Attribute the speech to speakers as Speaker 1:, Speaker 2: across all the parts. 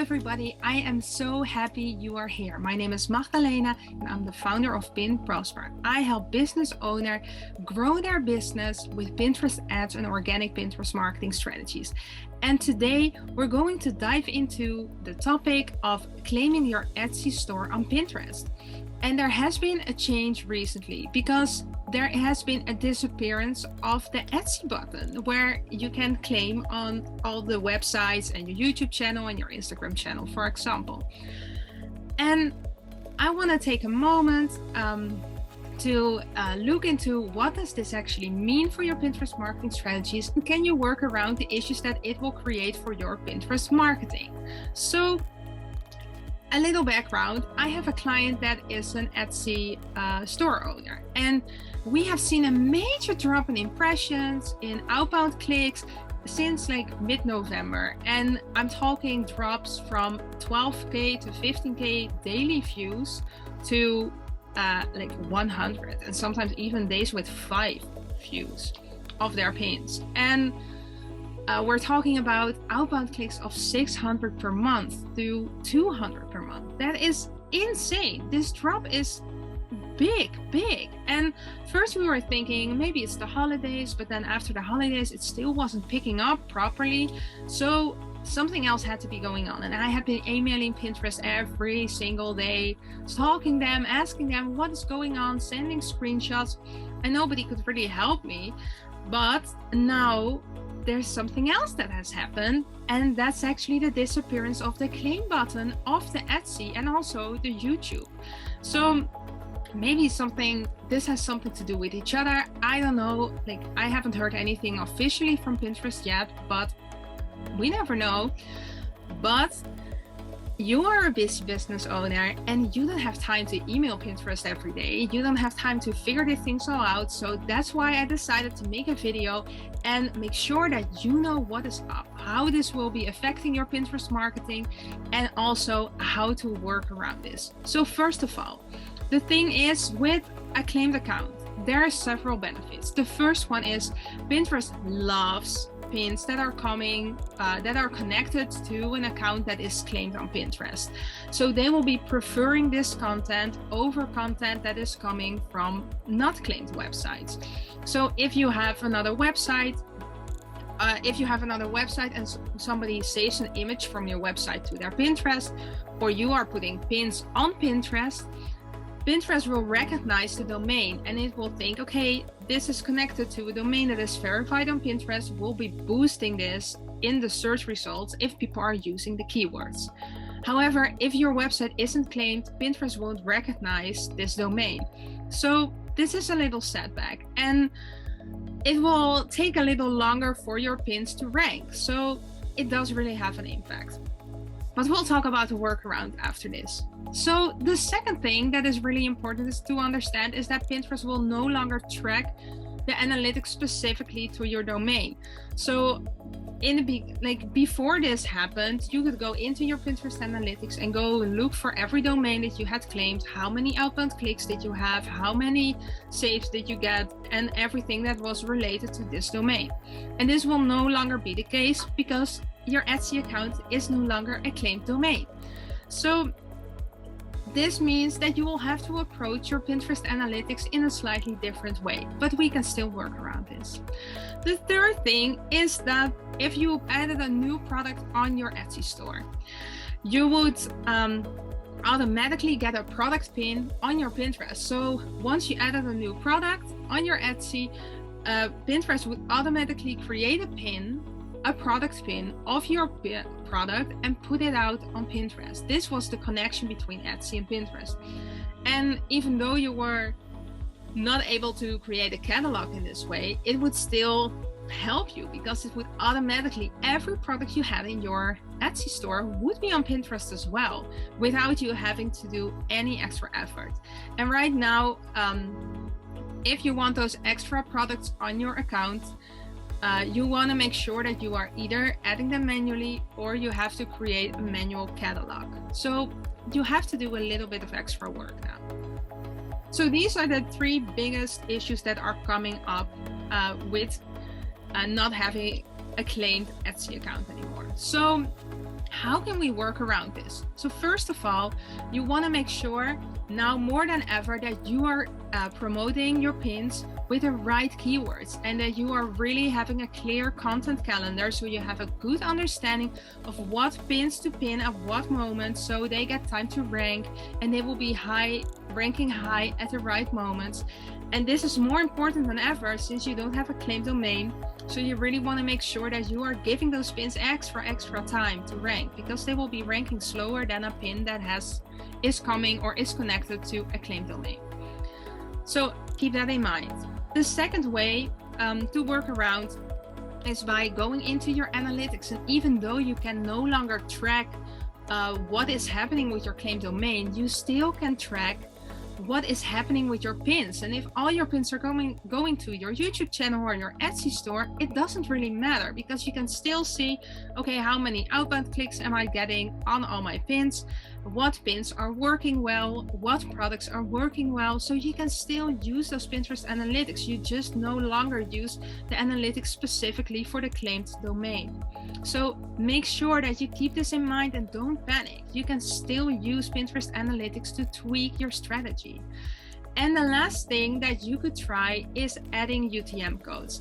Speaker 1: everybody, I am so happy you are here. My name is Magdalena and I'm the founder of Pin Prosper. I help business owners grow their business with Pinterest ads and organic Pinterest marketing strategies. And today we're going to dive into the topic of claiming your Etsy store on Pinterest. And there has been a change recently because there has been a disappearance of the Etsy button where you can claim on all the websites and your YouTube channel and your Instagram channel, for example. And I want to take a moment to look into what does this actually mean for your Pinterest marketing strategies, and can you work around the issues that it will create for your Pinterest marketing. So a little background, I have a client that is an Etsy store owner, and we have seen a major drop in impressions, in outbound clicks since like mid-November. And I'm talking drops from 12K to 15K daily views to like 100, and sometimes even days with 5 views of their pins. And we're talking about outbound clicks of 600 per month to 200 per month. That is insane. This drop is big. And first we were thinking maybe it's the holidays, but then after the holidays it still wasn't picking up properly. So something else had to be going on. And I have been emailing Pinterest every single day, stalking them, asking them what is going on, sending screenshots, and nobody could really help me. But now there's something else that has happened, and that's actually the disappearance of the claim button of the Etsy and also the YouTube. So maybe this has something to do with each other. I don't know. Like, I haven't heard anything officially from Pinterest yet, but we never know. But you are a busy business owner and you don't have time to email Pinterest every day. You don't have time to figure these things all out. So that's why I decided to make a video and make sure that you know what is up, how this will be affecting your Pinterest marketing, and also how to work around this. So first of all, the thing is, with a claimed account, there are several benefits. The first one is Pinterest loves pins that are connected to an account that is claimed on Pinterest. So they will be preferring this content over content that is coming from not claimed websites. So if you have another website, and somebody saves an image from your website to their Pinterest, or you are putting pins on Pinterest, Pinterest will recognize the domain and it will think, okay, this is connected to a domain that is verified on Pinterest. We'll be boosting this in the search results if people are using the keywords. However, if your website isn't claimed, Pinterest won't recognize this domain. So this is a little setback, and it will take a little longer for your pins to rank. So it does really have an impact. But we'll talk about the workaround after this. So the second thing that is really important is to understand is that Pinterest will no longer track the analytics specifically to your domain. So before this happened, you could go into your Pinterest analytics and go look for every domain that you had claimed, how many outbound clicks did you have, how many saves did you get, and everything that was related to this domain. And this will no longer be the case because your Etsy account is no longer a claimed domain. So this means that you will have to approach your Pinterest analytics in a slightly different way, but we can still work around this. The third thing is that if you added a new product on your Etsy store, you would automatically get a product pin on your Pinterest. So once you added a new product on your Etsy, Pinterest would automatically create a product pin of your product and put it out on Pinterest. This was the connection between Etsy and Pinterest. And even though you were not able to create a catalog in this way, it would still help you because it would automatically, every product you had in your Etsy store would be on Pinterest as well, without you having to do any extra effort. And right now, if you want those extra products on your account, you want to make sure that you are either adding them manually or you have to create a manual catalog. So you have to do a little bit of extra work now. So these are the 3 biggest issues that are coming up with not having a claimed Etsy account anymore. So How can we work around this? So first of all, you want to make sure now more than ever that you are promoting your pins with the right keywords and that you are really having a clear content calendar, so you have a good understanding of what pins to pin at what moment, so they get time to rank and they will be ranking high at the right moments. And this is more important than ever since you don't have a claimed domain. So you really want to make sure that you are giving those pins extra time to rank, because they will be ranking slower than a pin that is coming or is connected to a claimed domain. So keep that in mind. The second way to work around is by going into your analytics. And even though you can no longer track what is happening with your claimed domain, you still can track what is happening with your pins. And if all your pins are going to your YouTube channel or your Etsy store, it doesn't really matter, because you can still see, okay, how many outbound clicks am I getting on all my pins, what pins are working well, what products are working well. So you can still use those Pinterest analytics. You just no longer use the analytics specifically for the claimed domain. So make sure that you keep this in mind and don't panic. You can still use Pinterest analytics to tweak your strategy. And the last thing that you could try is adding UTM codes.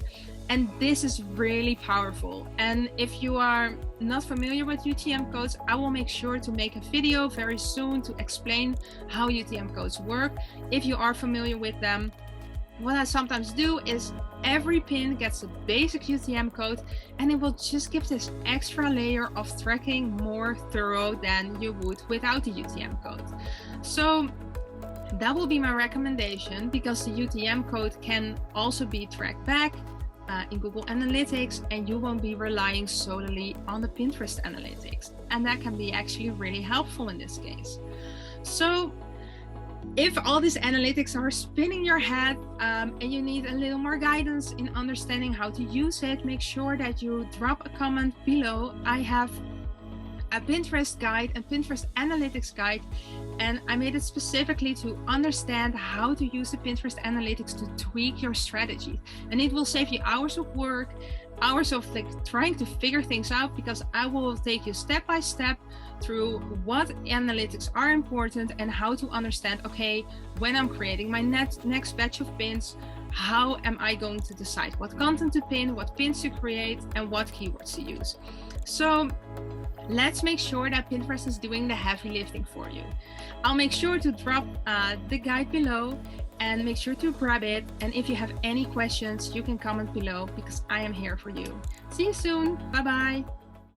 Speaker 1: And this is really powerful. And if you are not familiar with UTM codes, I will make sure to make a video very soon to explain how UTM codes work. If you are familiar with them, what I sometimes do is every pin gets a basic UTM code, and it will just give this extra layer of tracking more thorough than you would without the UTM code. So that will be my recommendation, because the UTM code can also be tracked back in Google Analytics, and you won't be relying solely on the Pinterest analytics. And that can be actually really helpful in this case. So if all these analytics are spinning your head and you need a little more guidance in understanding how to use it, make sure that you drop a comment below. I have a Pinterest guide, a Pinterest analytics guide, and I made it specifically to understand how to use the Pinterest analytics to tweak your strategy. And it will save you hours of work, hours of trying to figure things out, because I will take you step by step through what analytics are important and how to understand, okay, when I'm creating my next batch of pins, how am I going to decide what content to pin, what pins to create, and what keywords to use. So let's make sure that Pinterest is doing the heavy lifting for you. I'll make sure to drop the guide below, and make sure to grab it. And if you have any questions, you can comment below, because I am here for you. See you soon. Bye bye.